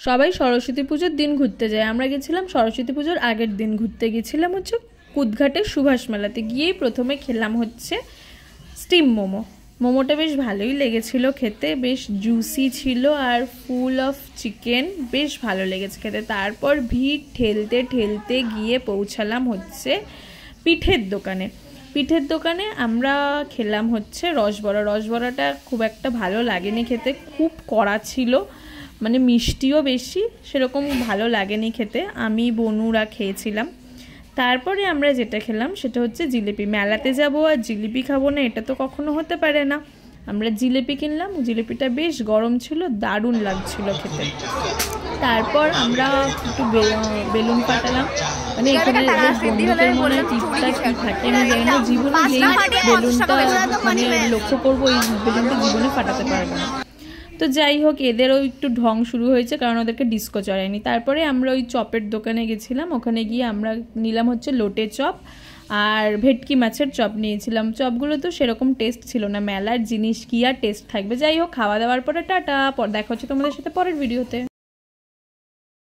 সবাই সরস্বতী পুজোর দিন ঘুরতে যায়, আমরা গেছিলাম সরস্বতী পুজোর আগের দিন ঘুরতে গেছিলাম হচ্ছে কুদঘাটের সুভাষ মেলাতে। গিয়েই প্রথমে খেলাম হচ্ছে স্টিম মোমো। মোমোটা বেশ ভালোই লেগেছিল খেতে, বেশ জুসি ছিল আর ফুল অফ চিকেন, বেশ ভালো লেগেছে খেতে। তারপর ভিড় ঠেলতে ঠেলতে গিয়ে পৌঁছালাম হচ্ছে পিঠের দোকানে। পিঠের দোকানে আমরা খেলাম হচ্ছে রসবড়া। রসবড়াটা খুব একটা ভালো লাগেনি খেতে, খুব কড়া ছিল, মানে মিষ্টিও বেশি, সেরকম ভালো লাগেনি খেতে। আমি বনুরা খেয়েছিলাম। তারপরে আমরা যেটা খেলাম সেটা হচ্ছে জিলিপি। মেলাতে যাবো আর জিলিপি খাবো না, এটা তো কখনো হতে পারে না। আমরা জিলিপি কিনলাম, জিলিপিটা বেশ গরম ছিল, দারুণ লাগছিল খেতে। তারপর আমরা একটু বেলুন ফাটালাম, মানে এখানে বন্ধুদের মনে টিপটা কি থাকে আমি জানি না, জীবনে যেই বেলুনটা মানে লক্ষ্য করবো এই বেলুনটা জীবনে ফাটাতে পারবো না। তো যাই হোক, এদেরও একটু ঢং শুরু হয়েছে কারণ ওদেরকে ডিস্কো চড়ায়নি। তারপরে আমরা ওই চপের দোকানে গেছিলাম, ওখানে গিয়ে আমরা নিলাম হচ্ছে লোটে চপ আর ভেটকি মাছের চপ নিয়েছিলাম। চপগুলো তো সেরকম টেস্ট ছিল না, মেলার জিনিস কি আর টেস্ট থাকবে। যাই হোক, খাওয়া দাওয়ার পরে টাটা, দেখা হচ্ছে তোমাদের সাথে পরের ভিডিওতে।